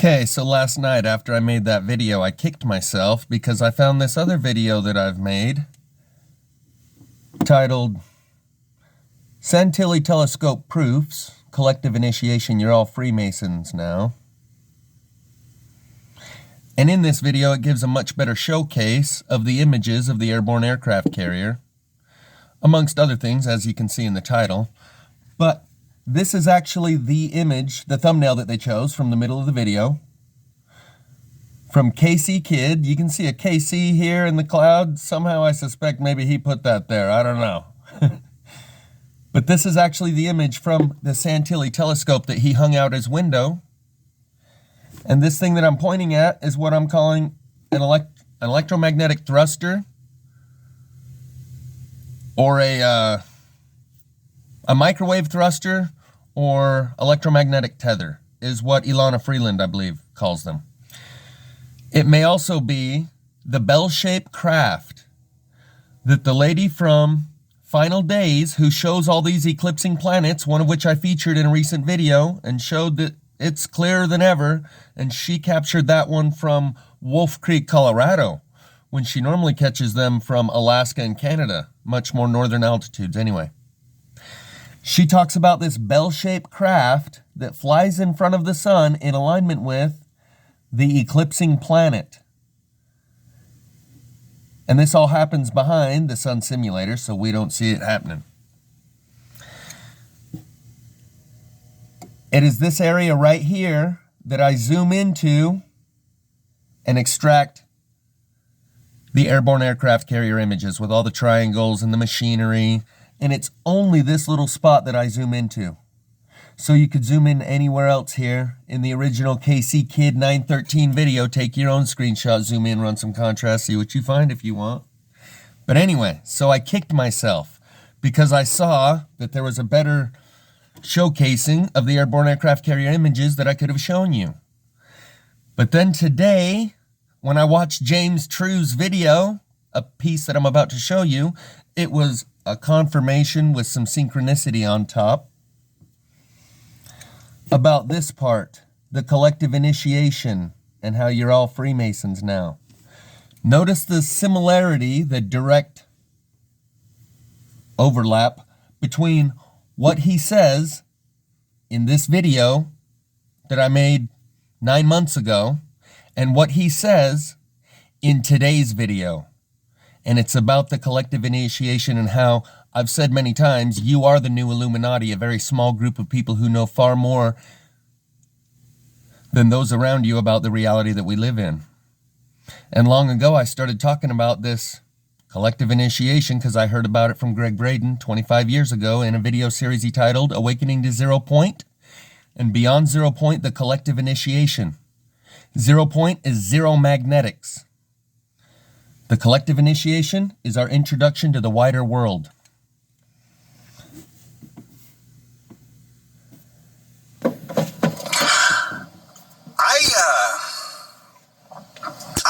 Okay, so last night after I made that video, I kicked myself because I found this other video that I've made titled Santilli Telescope Proofs, Collective Initiation, You're All Freemasons Now. And in this video, it gives a much better showcase of the images of the airborne aircraft carrier, amongst other things, as you can see in the title. But this is actually the image, the thumbnail that they chose from the middle of the video. From KC Kid. You can see a KC here in the cloud. Somehow I suspect maybe he put that there. I don't know. But this is actually the image from the Santilli telescope that he hung out his window. And this thing that I'm pointing at is what I'm calling an electromagnetic thruster, or a microwave thruster, or electromagnetic tether, is what Ilana Freeland, I believe, calls them. It may also be the bell-shaped craft that the lady from Final Days, who shows all these eclipsing planets, one of which I featured in a recent video and showed that it's clearer than ever, and she captured that one from Wolf Creek, Colorado, when she normally catches them from Alaska and Canada, much more northern altitudes anyway. She talks about this bell-shaped craft that flies in front of the sun in alignment with the eclipsing planet. And this all happens behind the sun simulator, so we don't see it happening. It is this area right here that I zoom into and extract the airborne aircraft carrier images with all the triangles and the machinery. And it's only this little spot that I zoom into. So you could zoom in anywhere else here. In the original KC Kid 913 video, take your own screenshot, zoom in, run some contrast, see what you find if you want. But anyway, so I kicked myself because I saw that there was a better showcasing of the airborne aircraft carrier images that I could have shown you. But then today, when I watched James True's video, a piece that I'm about to show you, it was a confirmation with some synchronicity on top about this part, the collective initiation, and how you're all Freemasons now. Notice the similarity, the direct overlap between what he says in this video that I made 9 months ago and what he says in today's video. And it's about the collective initiation and how, I've said many times, you are the new Illuminati, a very small group of people who know far more than those around you about the reality that we live in. And long ago, I started talking about this collective initiation because I heard about it from Greg Braden 25 years ago in a video series he titled Awakening to Zero Point, and Beyond Zero Point, the Collective Initiation. 0 point is zero magnetics. The collective initiation is our introduction to the wider world.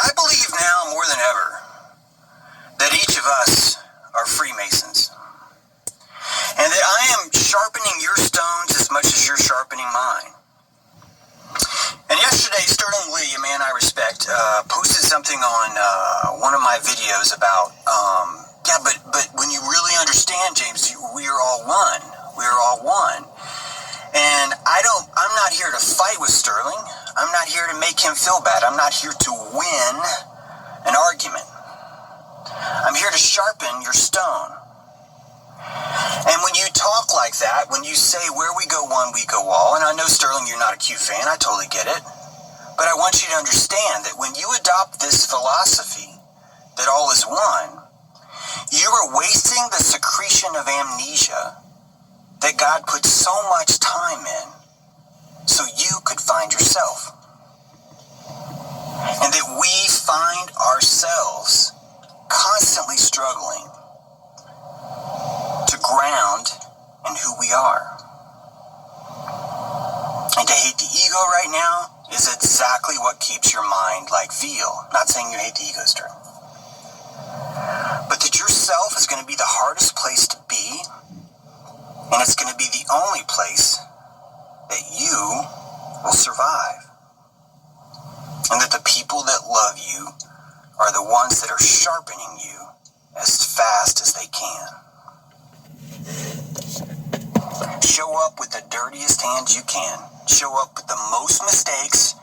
I believe now more than ever that each of us are Freemasons, and that I am sharpening your stones as much as you're sharpening mine. And yesterday, Sterling Lee, a man I respect, posted something on one of my videos about, but when you really understand, James, we are all one. We are all one. And I'm not here to fight with Sterling. I'm not here to make him feel bad. I'm not here to win an argument. I'm here to sharpen your stone. And when you talk like that, when you say where we go one, we go all, and I know, Sterling, you're not a Q fan, I totally get it, but I want you to understand that when you adopt this philosophy that all is one, you are wasting the secretion of amnesia that God put so much time in so you could find yourself. And that we find ourselves constantly struggling to ground in who we are. And to hate the ego right now is exactly what keeps your mind like veal. Not saying you hate the ego, Sterling. But that yourself is going to be the hardest place to be, and it's going to be the only place that you will survive. people that love you are the ones that are sharpening you as fast as they can. Show up with the dirtiest hands you can. Show up with the most mistakes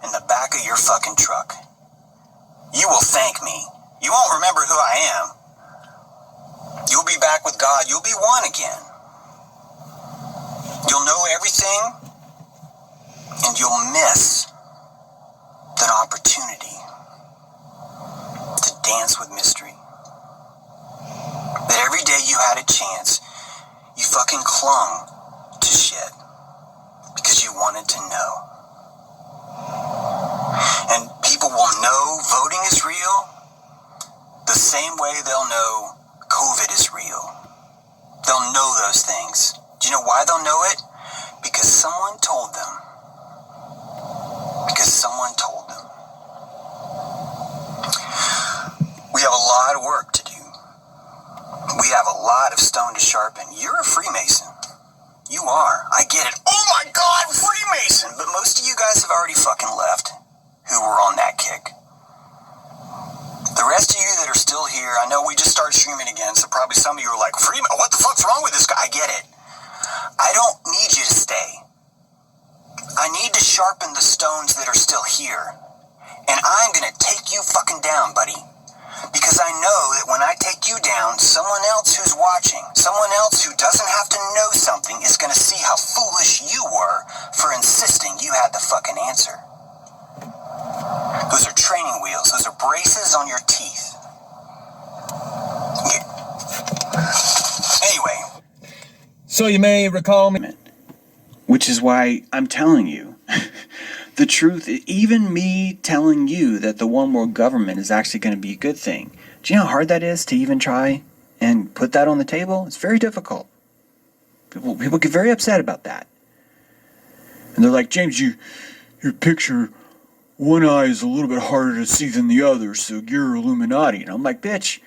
in the back of your fucking truck. You will thank me. You won't remember who I am. You'll be back with God. You'll be one again. You'll know everything, and you'll miss that opportunity to dance with mystery. That every day you had a chance, you fucking clung to shit because you wanted to know. And people will know voting is real the same way they'll know COVID is real. They'll know those things. Do you know why they'll know it? Because someone told them. Because someone told them. We have a lot of work to do. We have a lot of stone to sharpen. You're a Freemason. You are. I get it. Oh my God, Freemason! But most of you guys have already fucking left who were on that kick. The rest of you that are still here, I know we just started streaming again, so probably some of you are like, Freeman, what the fuck's wrong with this guy? I get it. I don't need you to stay. I need to sharpen the stones that are still here. And I'm gonna take you fucking down, buddy. Because I know that when I take you down, someone else who's watching, someone else who doesn't have to know something is gonna see how foolish you were for insisting you had the fucking answer. Those are training wheels. Those are braces on your teeth. Anyway. So you may recall me. Which is why I'm telling you the truth. Even me telling you that the one world government is actually going to be a good thing. Do you know how hard that is to even try and put that on the table? It's very difficult. People get very upset about that. And they're like, James, your picture, one eye is a little bit harder to see than the other, so you're Illuminati. And I'm like, bitch,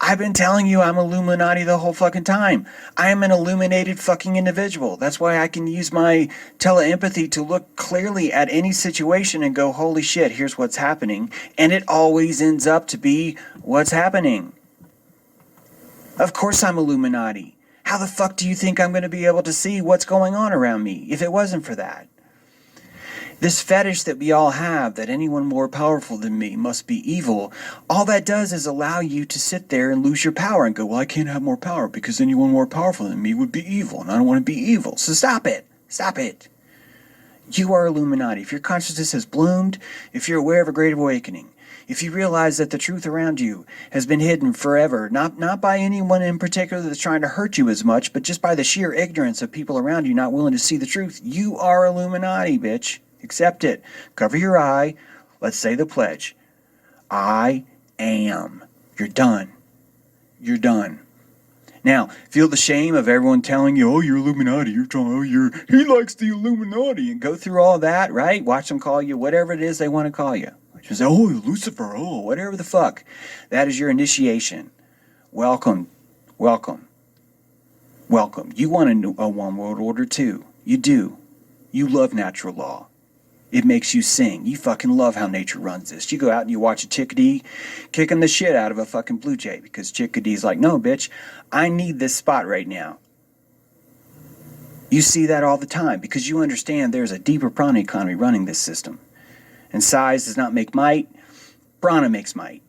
I've been telling you I'm Illuminati the whole fucking time. I am an illuminated fucking individual. That's why I can use my teleempathy to look clearly at any situation and go, holy shit, here's what's happening. And it always ends up to be what's happening. Of course I'm Illuminati. How the fuck do you think I'm going to be able to see what's going on around me if it wasn't for that? This fetish that we all have, that anyone more powerful than me must be evil, all that does is allow you to sit there and lose your power and go, well, I can't have more power because anyone more powerful than me would be evil, and I don't want to be evil. So stop it. Stop it. You are Illuminati. If your consciousness has bloomed, if you're aware of a great awakening, if you realize that the truth around you has been hidden forever, not by anyone in particular that's trying to hurt you as much, but just by the sheer ignorance of people around you not willing to see the truth, you are Illuminati, bitch. Accept it. Cover your eye. Let's say the pledge. I am. You're done. You're done. Now, feel the shame of everyone telling you, oh, you're Illuminati. He likes the Illuminati. And go through all that, right? Watch them call you whatever it is they want to call you. Just say, oh, Lucifer, oh, whatever the fuck. That is your initiation. Welcome. Welcome. Welcome. You want a one world order too. You do. You love natural law. It makes you sing. You fucking love how nature runs this. You go out and you watch a chickadee kicking the shit out of a fucking blue jay because chickadee's like, no, bitch, I need this spot right now. You see that all the time because you understand there's a deeper prana economy running this system. And size does not make might. Prana makes might.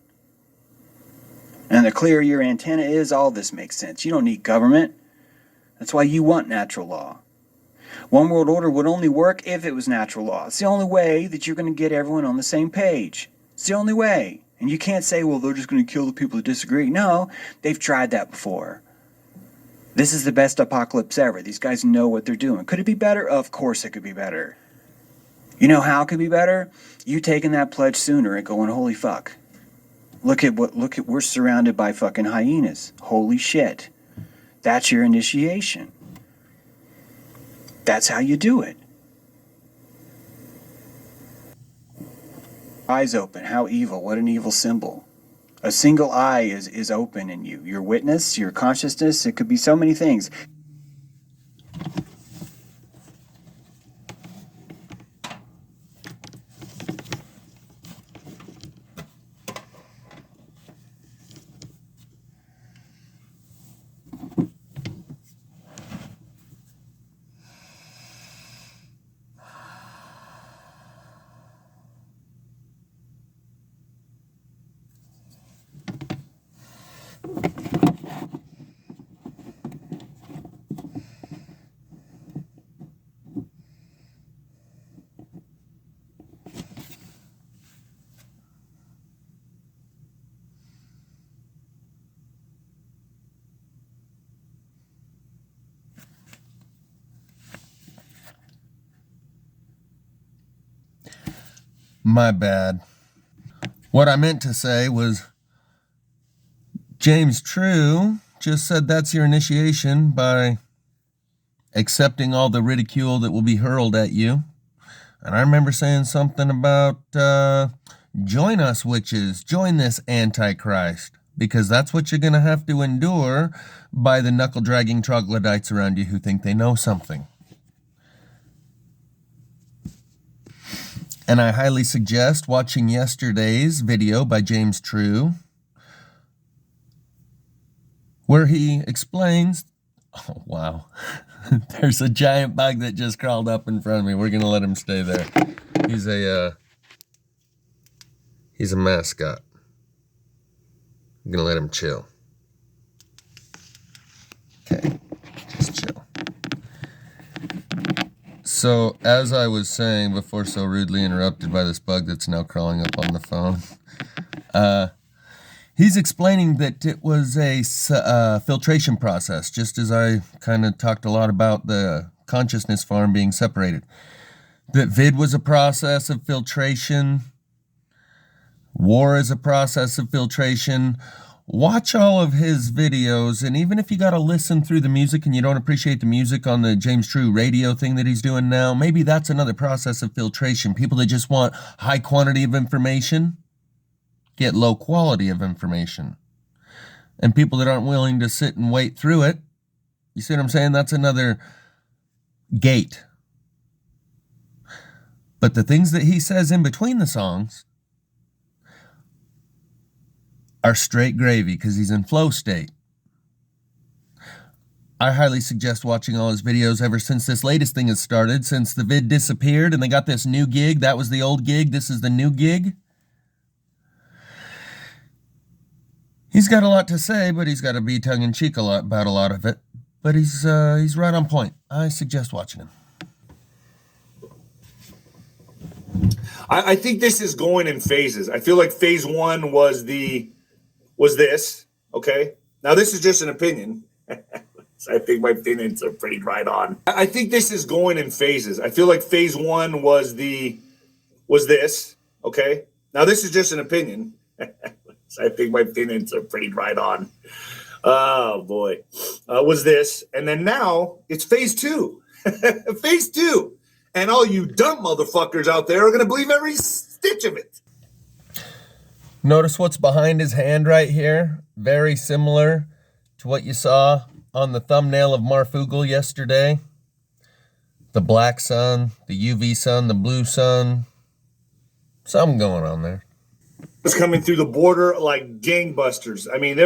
And the clearer your antenna is, all this makes sense. You don't need government. That's why you want natural law. One world order would only work if it was natural law. It's the only way that you're going to get everyone on the same page. It's the only way. And you can't say, well, they're just going to kill the people that disagree. No, they've tried that before. This is the best apocalypse ever. These guys know what they're doing. Could it be better? Of course it could be better. You know how it could be better? You taking that pledge sooner and going, holy fuck. Look at we're surrounded by fucking hyenas. Holy shit. That's your initiation. That's how you do it. Eyes open. How evil. What an evil symbol. A single eye is open in you. Your witness, your consciousness, it could be so many things. My bad. What I meant to say was James True just said that's your initiation by accepting all the ridicule that will be hurled at you. And I remember saying something about join us, witches, join this Antichrist, because that's what you're going to have to endure by the knuckle-dragging troglodytes around you who think they know something. And I highly suggest watching yesterday's video by James True, where he explains, oh wow, there's a giant bug that just crawled up in front of me. We're going to let him stay there. He's a mascot. I'm going to let him chill. Okay, just chill. So, as I was saying before, so rudely interrupted by this bug that's now crawling up on the phone, he's explaining that it was a filtration process, just as I kind of talked a lot about the consciousness farm being separated. That vid was a process of filtration. War is a process of filtration. Watch all of his videos, and even if you got to listen through the music and you don't appreciate the music on the James True radio thing that he's doing now, maybe that's another process of filtration. People that just want high quantity of information get low quality of information. And people that aren't willing to sit and wait through it, you see what I'm saying? That's another gate. But the things that he says in between the songs are straight gravy because he's in flow state. I highly suggest watching all his videos ever since this latest thing has started, since the vid disappeared and they got this new gig. That was the old gig. This is the new gig. He's got a lot to say, but he's got to be tongue-in-cheek about a lot of it. But he's right on point. I suggest watching him. I think this is going in phases. I feel like phase one was this. Okay. Now this is just an opinion. So I think my opinions are pretty right on. I think this is going in phases. I feel like phase one was this. Okay. Now this is just an opinion. So I think my opinions are pretty right on. Oh boy. Was this. And then now it's phase two. Phase two. And all you dumb motherfuckers out there are going to believe every stitch of it. Notice what's behind his hand right here? Very similar to what you saw on the thumbnail of Marfugal yesterday. The black sun, the UV sun, the blue sun. Something going on there. It's coming through the border like gangbusters. I mean,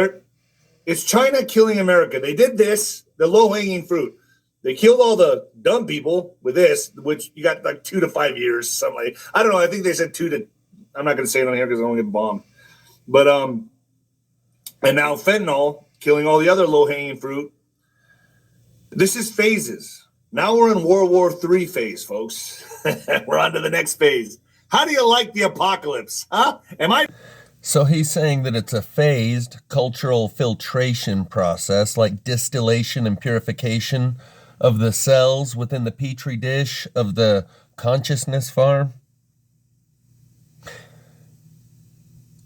it's China killing America. They did this, the low-hanging fruit. They killed all the dumb people with this, which you got like 2 to 5 years, something like. I don't know. I think they said 2 to. I'm not going to say it on here because I don't get bombed. But and now fentanyl killing all the other low-hanging fruit. This is phases. Now we're in World War III phase, folks. We're on to the next phase. How do you like the apocalypse? Huh? So he's saying that it's a phased cultural filtration process, like distillation and purification of the cells within the petri dish of the consciousness farm.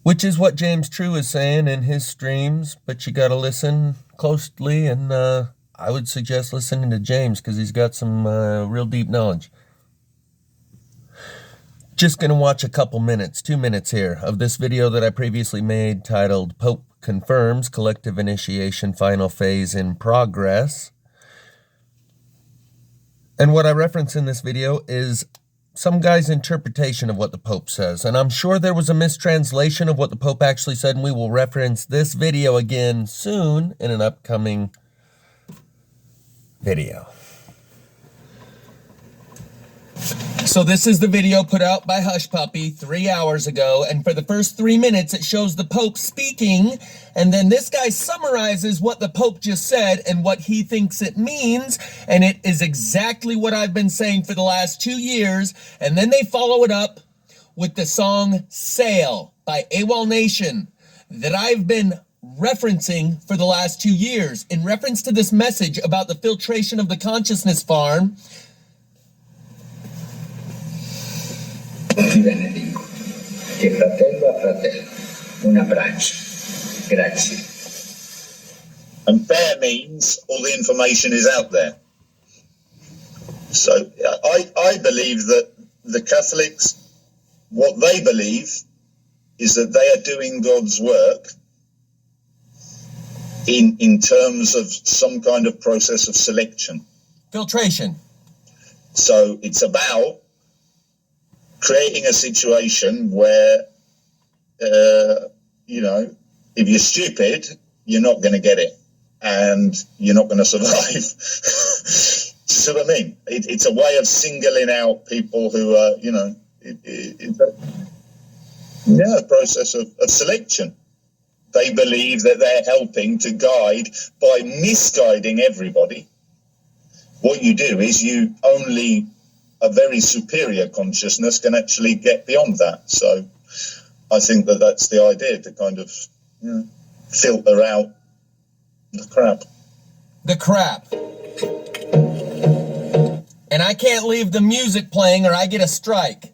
Which is what James True is saying in his streams, but you got to listen closely, and I would suggest listening to James because he's got some real deep knowledge. Just going to watch a couple minutes, 2 minutes here, of this video that I previously made titled Pope Confirms Collective Initiation Final Phase in Progress. And what I reference in this video is some guy's interpretation of what the Pope says. And I'm sure there was a mistranslation of what the Pope actually said, and we will reference this video again soon in an upcoming video. So this is the video put out by Hush Puppy 3 hours ago, and for the first 3 minutes it shows the Pope speaking, and then this guy summarizes what the Pope just said and what he thinks it means, and it is exactly what I've been saying for the last 2 years, and then they follow it up with the song Sail by AWOL Nation that I've been referencing for the last 2 years in reference to this message about the filtration of the consciousness farm. Humanity Che fratello a fratello. Un abbraccio. Grazie. And fair means all the information is out there. So I believe that the Catholics, what they believe is that they are doing God's work in terms of some kind of process of selection. Filtration. So it's about creating a situation where, if you're stupid, you're not going to get it and you're not going to survive. See what I mean? It's a way of singling out people who are, a process of selection. They believe that they're helping to guide by misguiding everybody. What you do is only a very superior consciousness can actually get beyond that. So I think that that's the idea, to kind of filter out the crap. The crap. And I can't leave the music playing or I get a strike.